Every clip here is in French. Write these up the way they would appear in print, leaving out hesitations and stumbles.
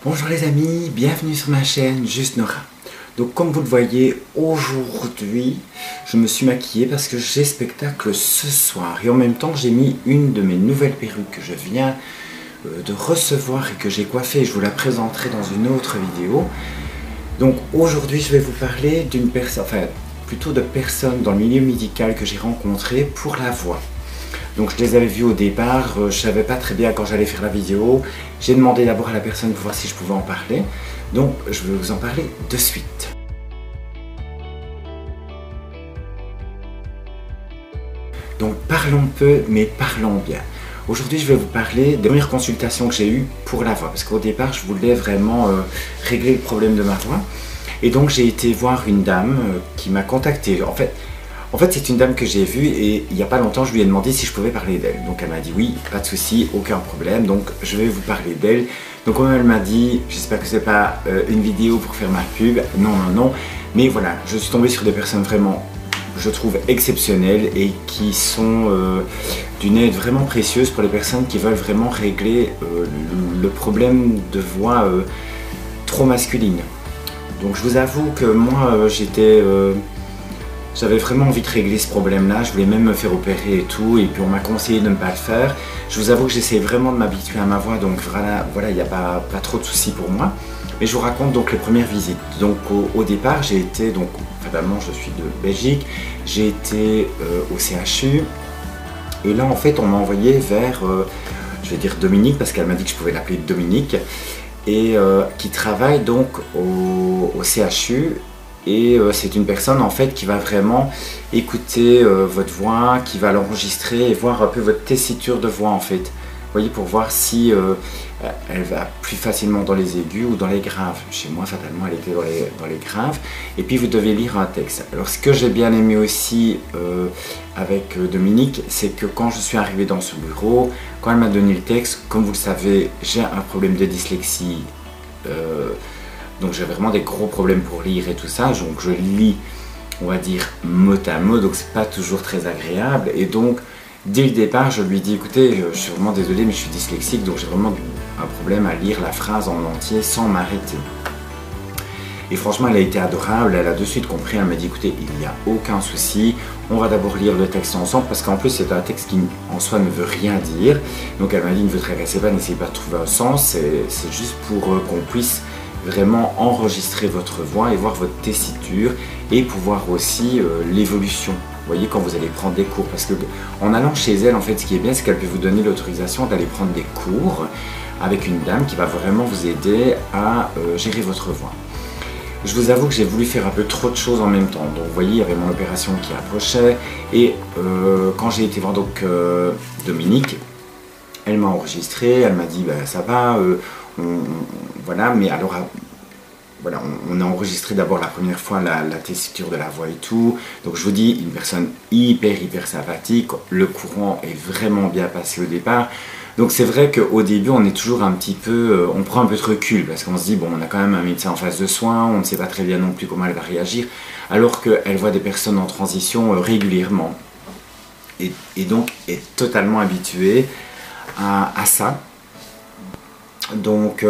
Bonjour les amis, bienvenue sur ma chaîne Juste Nora. Donc comme vous le voyez, aujourd'hui je me suis maquillée parce que j'ai spectacle ce soir. Et en même temps j'ai mis une de mes nouvelles perruques que je viens de recevoir et que j'ai coiffée. Je vous la présenterai dans une autre vidéo. Donc aujourd'hui je vais vous parler d'une personne, enfin plutôt de personnes dans le milieu médical que j'ai rencontrées pour la voix. Donc je les avais vus au départ, je ne savais pas très bien quand j'allais faire la vidéo. J'ai demandé d'abord à la personne pour voir si je pouvais en parler. Donc je vais vous en parler de suite. Donc parlons peu mais parlons bien. Aujourd'hui je vais vous parler des premières consultations que j'ai eues pour la voix. Parce qu'au départ je voulais vraiment régler le problème de ma voix. Et donc j'ai été voir une dame qui m'a contacté. En fait, c'est une dame que j'ai vue et il n'y a pas longtemps, je lui ai demandé si je pouvais parler d'elle. Donc elle m'a dit oui, pas de souci, aucun problème. Donc je vais vous parler d'elle. Donc comme elle m'a dit, j'espère que ce n'est pas une vidéo pour faire ma pub. Non, non, non. Mais voilà, je suis tombé sur des personnes vraiment, je trouve, exceptionnelles et qui sont d'une aide vraiment précieuse pour les personnes qui veulent vraiment régler le problème de voix trop masculine. Donc je vous avoue que moi, j'avais vraiment envie de régler ce problème-là, je voulais même me faire opérer et tout, et puis on m'a conseillé de ne pas le faire. Je vous avoue que j'essaie vraiment de m'habituer à ma voix, donc voilà, il n'y a pas trop de soucis pour moi. Mais je vous raconte donc les premières visites. Donc au départ, j'ai été, donc fatalement je suis de Belgique, j'ai été au CHU, et là en fait on m'a envoyé vers, je vais dire Dominique, parce qu'elle m'a dit que je pouvais l'appeler Dominique, et qui travaille donc au CHU. Et c'est une personne en fait qui va vraiment écouter votre voix, qui va l'enregistrer et voir un peu votre tessiture de voix en fait. Vous voyez, pour voir si elle va plus facilement dans les aigus ou dans les graves. Chez moi, fatalement, elle était dans les graves. Et puis vous devez lire un texte. Alors ce que j'ai bien aimé aussi avec Dominique, c'est que quand je suis arrivé dans ce bureau, quand elle m'a donné le texte, comme vous le savez, j'ai un problème de dyslexie. Donc j'ai vraiment des gros problèmes pour lire et tout ça, donc je lis, on va dire, mot à mot, donc c'est pas toujours très agréable. Et donc, dès le départ, je lui dis, écoutez, je suis vraiment désolé, mais je suis dyslexique, donc j'ai vraiment un problème à lire la phrase en entier sans m'arrêter. Et franchement, elle a été adorable, elle a de suite compris, elle m'a dit, écoutez, il n'y a aucun souci, on va d'abord lire le texte ensemble, parce qu'en plus, c'est un texte qui, en soi, ne veut rien dire. Donc elle m'a dit, ne vous tracassez pas, n'essayez pas de trouver un sens, c'est juste pour qu'on puisse vraiment enregistrer votre voix et voir votre tessiture et pouvoir aussi l'évolution. Vous voyez, quand vous allez prendre des cours, parce que en allant chez elle, en fait, ce qui est bien, c'est qu'elle peut vous donner l'autorisation d'aller prendre des cours avec une dame qui va vraiment vous aider à gérer votre voix. Je vous avoue que j'ai voulu faire un peu trop de choses en même temps. Donc, vous voyez, il y avait mon opération qui approchait et quand j'ai été voir donc Dominique, elle m'a enregistré, elle m'a dit bah, ça va. Voilà, mais alors voilà, on a enregistré d'abord la première fois la tessiture de la voix et tout. Donc je vous dis, une personne hyper sympathique, le courant est vraiment bien passé au départ. Donc c'est vrai qu'au début on est toujours un petit peu, on prend un peu de recul parce qu'on se dit bon, on a quand même un médecin en face de soin, on ne sait pas très bien non plus comment elle va réagir, alors qu'elle voit des personnes en transition régulièrement et donc est totalement habituée à ça. Donc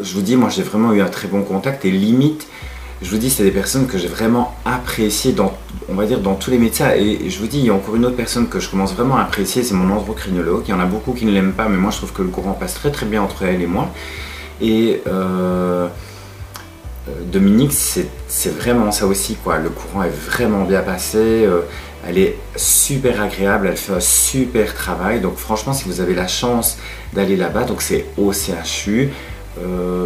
je vous dis, moi j'ai vraiment eu un très bon contact et limite, je vous dis, c'est des personnes que j'ai vraiment appréciées dans, on va dire, dans tous les médecins. Et je vous dis, il y a encore une autre personne que je commence vraiment à apprécier, c'est mon endocrinologue. Il y en a beaucoup qui ne l'aiment pas, mais moi je trouve que le courant passe très bien entre elle et moi. Et Dominique, c'est vraiment ça aussi, quoi. Le courant est vraiment bien passé. Elle est super agréable, elle fait un super travail. Donc franchement, si vous avez la chance d'aller là-bas, donc c'est au CHU.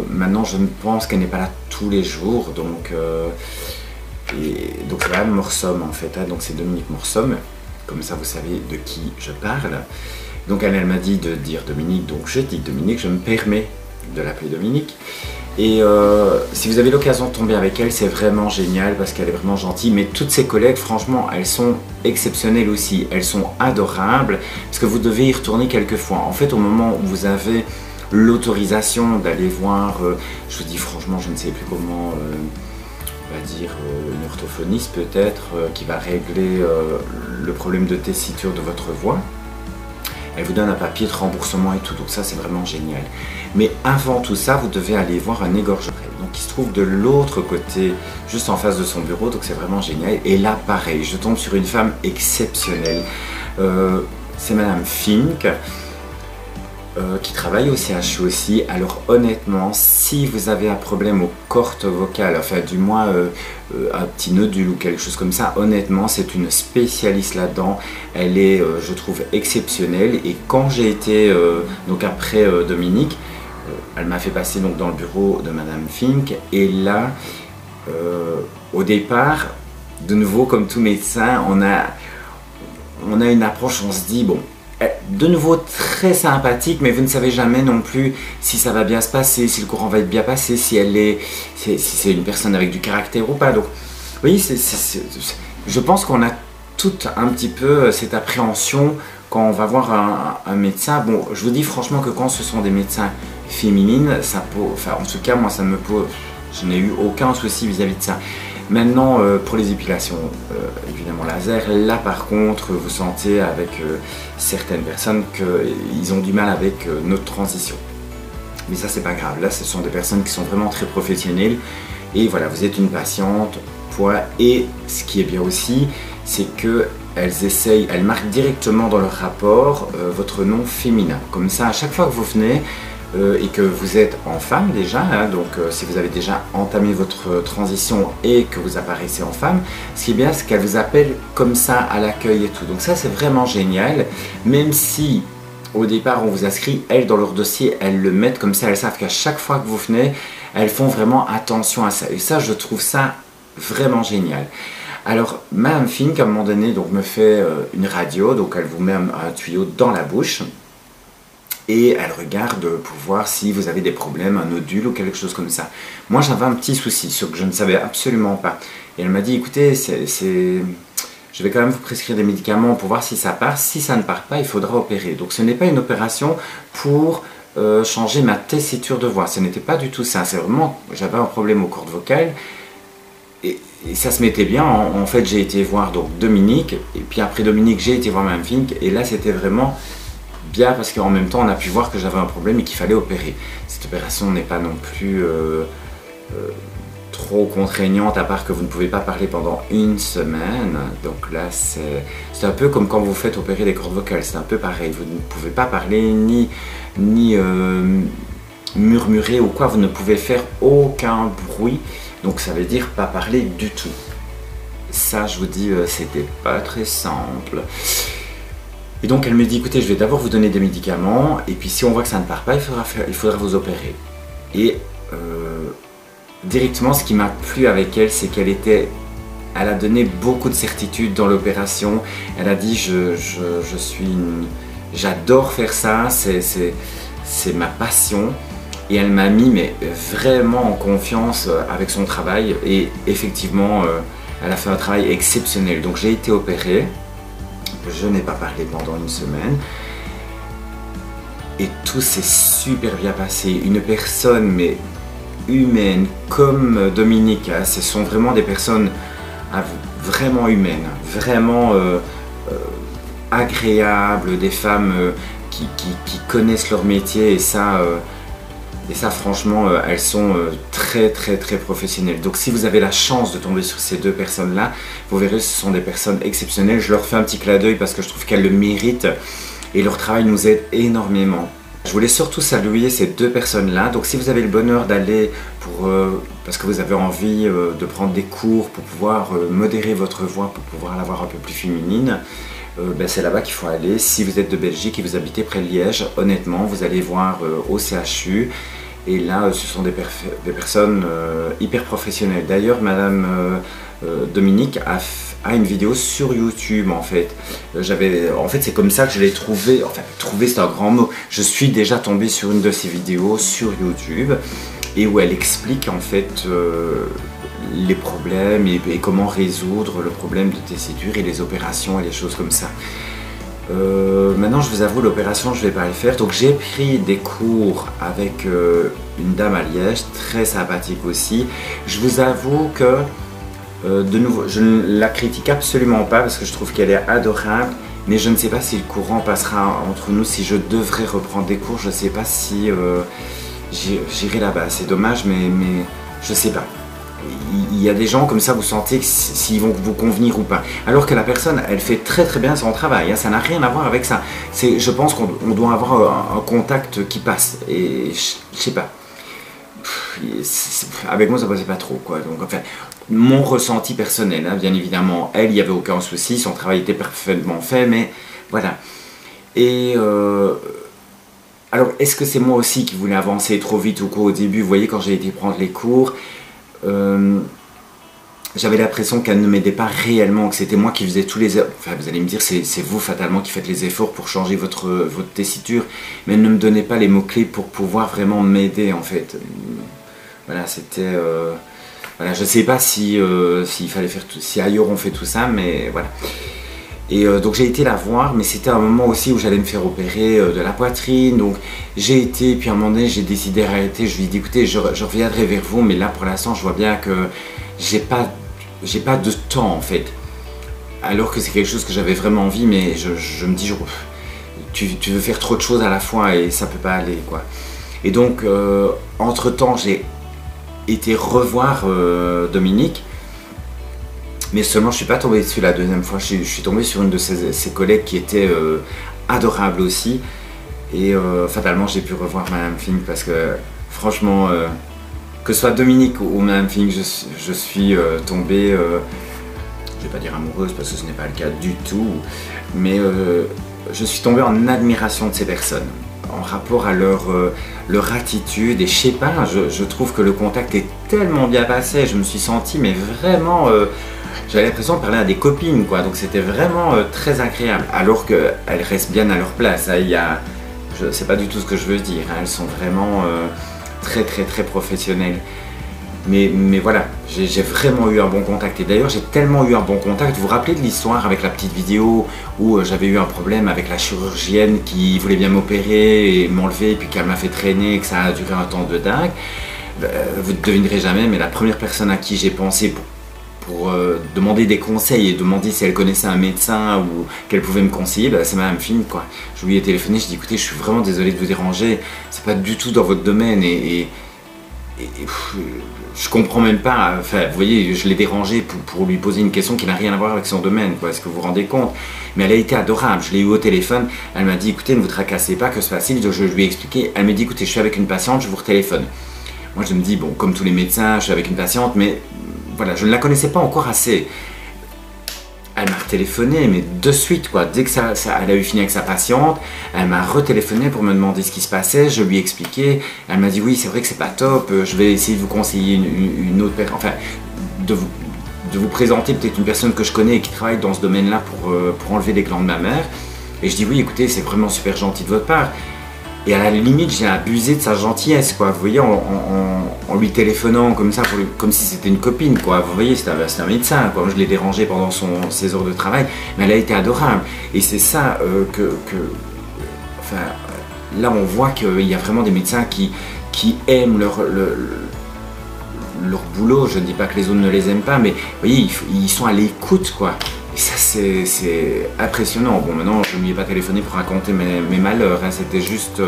Maintenant, je ne pense qu'elle n'est pas là tous les jours. Donc c'est Madame Morsom en fait. Hein, donc c'est Dominique Morsom. Comme ça, vous savez de qui je parle. Donc elle m'a dit de dire Dominique. Donc je dis Dominique, je me permets de l'appeler Dominique. Et si vous avez l'occasion de tomber avec elle, c'est vraiment génial parce qu'elle est vraiment gentille. Mais toutes ses collègues, franchement, elles sont exceptionnelles aussi. Elles sont adorables parce que vous devez y retourner quelques fois. En fait, au moment où vous avez l'autorisation d'aller voir, je vous dis franchement, je ne sais plus comment, on va dire, une orthophoniste peut-être, qui va régler le problème de tessiture de votre voix. Elle vous donne un papier de remboursement et tout, donc ça c'est vraiment génial. Mais avant tout ça, vous devez aller voir un égorgeur. Donc il se trouve de l'autre côté, juste en face de son bureau, donc c'est vraiment génial. Et là pareil, je tombe sur une femme exceptionnelle. C'est Madame Fink. Qui travaille au CHU aussi. Alors honnêtement, si vous avez un problème aux cordes vocales, enfin du moins un petit nodule ou quelque chose comme ça, honnêtement c'est une spécialiste là-dedans. Elle est, je trouve, exceptionnelle. Et quand j'ai été, donc après Dominique, elle m'a fait passer donc dans le bureau de Madame Fink. Et là, au départ, de nouveau comme tout médecin, on a une approche, on se dit bon, de nouveau très sympathique, mais vous ne savez jamais non plus si ça va bien se passer, si le courant va être bien passé, si c'est une personne avec du caractère ou pas. Donc, oui, je pense qu'on a toutes un petit peu cette appréhension quand on va voir un médecin. Bon, je vous dis franchement que quand ce sont des médecins féminines, ça pose, enfin en tout cas moi ça me pose, je n'ai eu aucun souci vis-à-vis de ça. Maintenant, pour les épilations, évidemment laser, là par contre, vous sentez avec certaines personnes qu'ils ont du mal avec notre transition. Mais ça, c'est pas grave. Là, ce sont des personnes qui sont vraiment très professionnelles. Et voilà, vous êtes une patiente, point. Et ce qui est bien aussi, c'est qu'elles marquent directement dans leur rapport votre nom féminin. Comme ça, à chaque fois que vous venez, et que vous êtes en femme déjà, hein, donc si vous avez déjà entamé votre transition et que vous apparaissez en femme, ce qui est bien, c'est qu'elle vous appelle comme ça à l'accueil et tout. Donc ça, c'est vraiment génial, même si au départ on vous inscrit, elles dans leur dossier, elles le mettent comme ça, elles savent qu'à chaque fois que vous venez, elles font vraiment attention à ça. Et ça, je trouve ça vraiment génial. Alors, Madame Fink, à un moment donné, donc, me fait une radio, donc elle vous met un tuyau dans la bouche. Et elle regarde pour voir si vous avez des problèmes, un nodule ou quelque chose comme ça. Moi, j'avais un petit souci, ce que je ne savais absolument pas. Et elle m'a dit, écoutez, je vais quand même vous prescrire des médicaments pour voir si ça part. Si ça ne part pas, il faudra opérer. Donc, ce n'est pas une opération pour changer ma tessiture de voix. Ce n'était pas du tout ça. C'est vraiment, j'avais un problème aux cordes vocales. Et ça se mettait bien. En fait, j'ai été voir donc Dominique. Et puis après Dominique, j'ai été voir Mme Fink. Et là, c'était vraiment bien parce qu'en même temps on a pu voir que j'avais un problème et qu'il fallait opérer. Cette opération n'est pas non plus trop contraignante, à part que vous ne pouvez pas parler pendant une semaine. Donc là c'est un peu comme quand vous faites opérer les cordes vocales, c'est un peu pareil, vous ne pouvez pas parler ni murmurer ou quoi, vous ne pouvez faire aucun bruit, donc ça veut dire pas parler du tout. Ça, je vous dis, c'était pas très simple. Et donc elle me dit, écoutez, je vais d'abord vous donner des médicaments, et puis si on voit que ça ne part pas, il faudra vous opérer. Et directement, ce qui m'a plu avec elle, c'est elle a donné beaucoup de certitude dans l'opération. Elle a dit, j'adore faire ça, c'est ma passion. Et elle m'a mis mais vraiment en confiance avec son travail, et effectivement, elle a fait un travail exceptionnel. Donc j'ai été opéré. Je n'ai pas parlé pendant une semaine et tout s'est super bien passé. Une personne mais humaine comme Dominique, hein, ce sont vraiment des personnes vraiment humaines, vraiment agréables, des femmes qui connaissent leur métier, et ça franchement, elles sont très professionnelles. Donc si vous avez la chance de tomber sur ces deux personnes-là, vous verrez, ce sont des personnes exceptionnelles. Je leur fais un petit clin d'œil parce que je trouve qu'elles le méritent et leur travail nous aide énormément. Je voulais surtout saluer ces deux personnes-là. Donc si vous avez le bonheur d'aller parce que vous avez envie de prendre des cours pour pouvoir modérer votre voix, pour pouvoir l'avoir un peu plus féminine, c'est là-bas qu'il faut aller. Si vous êtes de Belgique et vous habitez près de Liège, honnêtement, vous allez voir au CHU. Et là, ce sont des personnes hyper professionnelles. D'ailleurs, Madame Dominique a une vidéo sur YouTube, en fait. En fait, c'est comme ça que je l'ai trouvée. Enfin, trouver, c'est un grand mot. Je suis déjà tombé sur une de ses vidéos sur YouTube, et où elle explique, en fait, les problèmes et comment résoudre le problème de tessiture et les opérations et les choses comme ça. Maintenant, je vous avoue, l'opération, je ne vais pas le faire. Donc j'ai pris des cours avec une dame à Liège, très sympathique aussi. Je vous avoue que, de nouveau, je ne la critique absolument pas parce que je trouve qu'elle est adorable, Mais je ne sais pas si le courant passera entre nous, si je devrais reprendre des cours, je ne sais pas si j'irai là-bas. C'est dommage, mais je ne sais pas. Il y a des gens comme ça, vous sentez s'ils vont vous convenir ou pas. Alors que la personne, elle fait très très bien son travail, hein, ça n'a rien à voir avec ça. Je pense qu'on doit avoir un contact qui passe. Et je sais pas. Avec moi ça passait pas trop quoi. Donc enfin, mon ressenti personnel, hein, bien évidemment, elle, il n'y avait aucun souci, son travail était parfaitement fait, mais voilà. Et alors, est-ce que c'est moi aussi qui voulais avancer trop vite ou quoi au début? Vous voyez, quand j'ai été prendre les cours, j'avais l'impression qu'elle ne m'aidait pas réellement, que c'était moi qui faisais tous les... Enfin, vous allez me dire, c'est vous fatalement qui faites les efforts pour changer votre tessiture, mais elle ne me donnait pas les mots-clés pour pouvoir vraiment m'aider, en fait. Voilà, c'était... voilà, je ne sais pas s'il fallait faire tout... Si ailleurs on fait tout ça, mais voilà. Et donc j'ai été la voir, mais c'était un moment aussi où j'allais me faire opérer de la poitrine. Donc j'ai été, puis à un moment donné, j'ai décidé d'arrêter. Je lui ai dit, écoutez, je reviendrai vers vous, mais là pour l'instant, je vois bien que j'ai pas de temps en fait. Alors que c'est quelque chose que j'avais vraiment envie, mais je me dis, tu veux faire trop de choses à la fois et ça peut pas aller quoi. Et donc, entre-temps, j'ai été revoir Dominique. Mais seulement je ne suis pas tombé dessus la deuxième fois, je suis tombé sur une de ses collègues qui était adorable aussi. Et fatalement j'ai pu revoir Madame Fink parce que franchement, que ce soit Dominique ou Madame Fink, je suis tombé, je ne vais pas dire amoureuse parce que ce n'est pas le cas du tout, mais je suis tombé en admiration de ces personnes, en rapport à leur attitude. Et je sais pas, je trouve que le contact est tellement bien passé, je me suis senti mais vraiment... j'avais l'impression de parler à des copines, quoi. Donc c'était vraiment très agréable. Alors qu'elles restent bien à leur place. Hein. C'est pas du tout ce que je veux dire. Hein. Elles sont vraiment très très très professionnelles. Mais voilà, j'ai vraiment eu un bon contact. Et d'ailleurs, j'ai tellement eu un bon contact. Vous vous rappelez de l'histoire avec la petite vidéo où j'avais eu un problème avec la chirurgienne qui voulait bien m'opérer et m'enlever, puis qu'elle m'a fait traîner et que ça a duré un temps de dingue. Vous ne devinerez jamais, mais la première personne à qui j'ai pensé pour demander des conseils et demander si elle connaissait un médecin ou qu'elle pouvait me conseiller, c'est Madame Fink, quoi. Je lui ai téléphoné, je dis écoutez, je suis vraiment désolé de vous déranger, c'est pas du tout dans votre domaine et je comprends même pas, enfin vous voyez, je l'ai dérangé pour lui poser une question qui n'a rien à voir avec son domaine, quoi. Est-ce que vous vous rendez compte? Mais elle a été adorable, je l'ai eu au téléphone, elle m'a dit écoutez, ne vous tracassez pas, que se passe-t-il? Je lui ai expliqué, elle m'a dit écoutez, je suis avec une patiente, je vous retéléphone. Moi je me dis bon, comme tous les médecins, je suis avec une patiente, mais voilà, je ne la connaissais pas encore assez. Elle m'a retéléphoné, mais de suite, quoi. Dès que elle a eu fini avec sa patiente, elle m'a retéléphoné pour me demander ce qui se passait. Je lui ai expliqué. Elle m'a dit oui, c'est vrai que c'est pas top. Je vais essayer de vous conseiller une autre personne, enfin, de vous présenter peut-être une personne que je connais et qui travaille dans ce domaine-là pour enlever les glandes mammaires. Et je dis oui, écoutez, c'est vraiment super gentil de votre part. Et à la limite, j'ai abusé de sa gentillesse, quoi. Vous voyez, en lui téléphonant comme ça, comme si c'était une copine, quoi. Vous voyez, c'était un médecin, quoi. Moi, je l'ai dérangé pendant ses heures de travail, mais elle a été adorable. Et c'est ça enfin, là, on voit qu'il y a vraiment des médecins qui aiment leur boulot. Je ne dis pas que les autres ne les aiment pas, mais vous voyez, ils sont à l'écoute, quoi. Et ça, c'est impressionnant. Bon, maintenant, je ne lui ai pas téléphoné pour raconter mes malheurs. Hein. C'était juste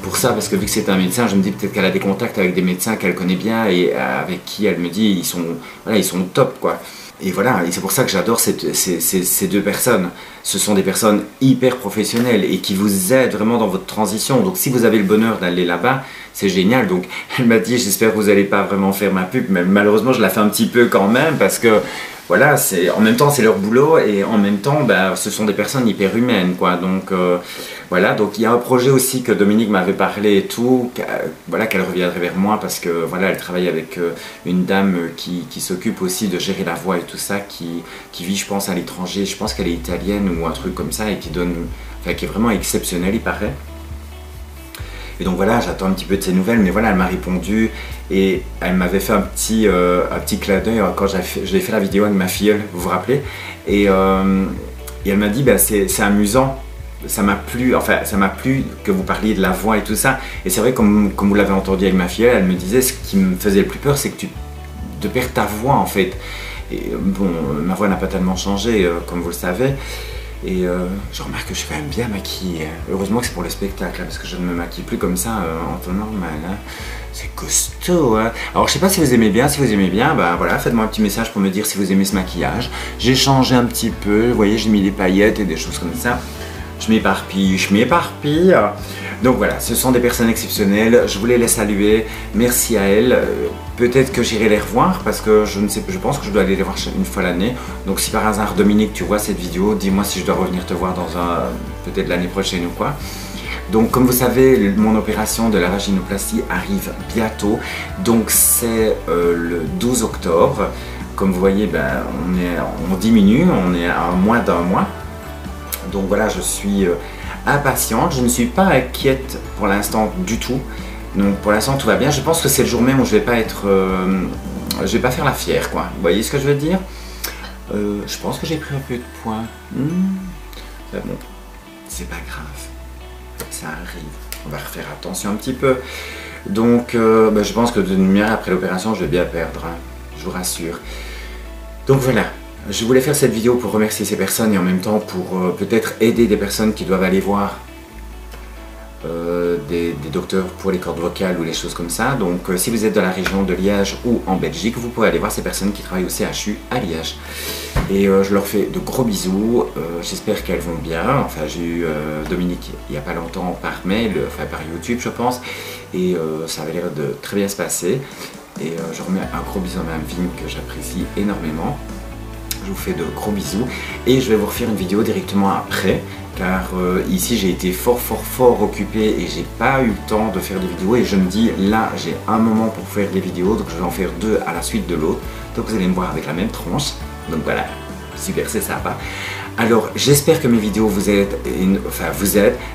pour ça, parce que vu que c'est un médecin, je me dis peut-être qu'elle a des contacts avec des médecins qu'elle connaît bien et avec qui elle me dit ils sont top, quoi. Et voilà, et c'est pour ça que j'adore ces deux personnes. Ce sont des personnes hyper professionnelles et qui vous aident vraiment dans votre transition. Donc si vous avez le bonheur d'aller là-bas, c'est génial. Donc elle m'a dit, j'espère que vous n'allez pas vraiment faire ma pub, mais malheureusement je la fais un petit peu quand même parce que voilà, en même temps c'est leur boulot et en même temps ce sont des personnes hyper humaines, quoi. Donc voilà, donc il y a un projet aussi que Dominique m'avait parlé et tout, voilà, qu'elle reviendrait vers moi parce que voilà, elle travaille avec une dame qui s'occupe aussi de gérer la voix et tout ça, qui vit je pense à l'étranger, je pense qu'elle est italienne ou un truc comme ça et qui est vraiment exceptionnelle, il paraît. Et donc voilà, j'attends un petit peu de ses nouvelles, mais voilà, elle m'a répondu et elle m'avait fait un petit clin d'œil quand j'ai fait la vidéo avec ma filleule, vous vous rappelez, et elle m'a dit, c'est amusant, ça m'a plu que vous parliez de la voix et tout ça. Et c'est vrai, comme vous l'avez entendu avec ma filleule, elle me disait, ce qui me faisait le plus peur, c'est que de perdre ta voix en fait. Et bon, ma voix n'a pas tellement changé, comme vous le savez. Et je remarque que je suis quand même bien maquillée. Heureusement que c'est pour le spectacle, parce que je ne me maquille plus comme ça en temps normal. Hein. C'est costaud. Hein. Alors je sais pas si vous aimez bien. Si vous aimez bien, bah voilà, faites-moi un petit message pour me dire si vous aimez ce maquillage. J'ai changé un petit peu. Vous voyez, j'ai mis des paillettes et des choses comme ça. Je m'éparpille, je m'éparpille. Donc voilà, ce sont des personnes exceptionnelles. Je voulais les saluer. Merci à elles. Peut-être que j'irai les revoir parce que je ne sais pas. Je pense que je dois aller les voir une fois l'année. Donc si par hasard, Dominique, tu vois cette vidéo, dis-moi si je dois revenir te voir dans peut-être l'année prochaine ou quoi. Donc comme vous savez, mon opération de la vaginoplastie arrive bientôt. Donc c'est le 12 octobre. Comme vous voyez, ben, on diminue, on est à moins d'un mois. Donc voilà, je suis impatiente, je ne suis pas inquiète pour l'instant du tout. Donc pour l'instant tout va bien. Je pense que c'est le jour même où je vais pas être, je vais pas faire la fière, quoi. Vous voyez ce que je veux dire? Je pense que j'ai pris un peu de poids. Mais bon, c'est pas grave, ça arrive. On va refaire attention un petit peu. Donc ben, je pense que de lumière après l'opération, je vais bien perdre, hein, je vous rassure. Donc voilà. Je voulais faire cette vidéo pour remercier ces personnes et en même temps pour peut-être aider des personnes qui doivent aller voir des docteurs pour les cordes vocales ou les choses comme ça. Donc si vous êtes dans la région de Liège ou en Belgique, vous pouvez aller voir ces personnes qui travaillent au CHU à Liège. Et je leur fais de gros bisous, j'espère qu'elles vont bien. Enfin j'ai eu Dominique il n'y a pas longtemps par mail, enfin par YouTube je pense, et ça avait l'air de très bien se passer. Et je remets un gros bisou à Mme Vigne que j'apprécie énormément. Je vous fais de gros bisous et je vais vous refaire une vidéo directement après car ici j'ai été fort occupé et j'ai pas eu le temps de faire des vidéos et je me dis là j'ai un moment pour faire des vidéos donc je vais en faire deux à la suite de l'autre, donc vous allez me voir avec la même tronche, donc voilà, super, c'est sympa. Alors j'espère que mes vidéos vous aident,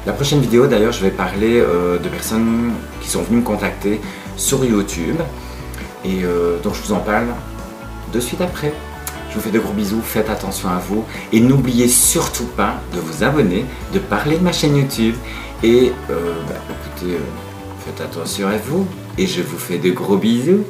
La prochaine vidéo d'ailleurs je vais parler de personnes qui sont venues me contacter sur YouTube et donc je vous en parle de suite après. Je vous fais de gros bisous, faites attention à vous et n'oubliez surtout pas de vous abonner, de parler de ma chaîne YouTube et écoutez, faites attention à vous et je vous fais de gros bisous.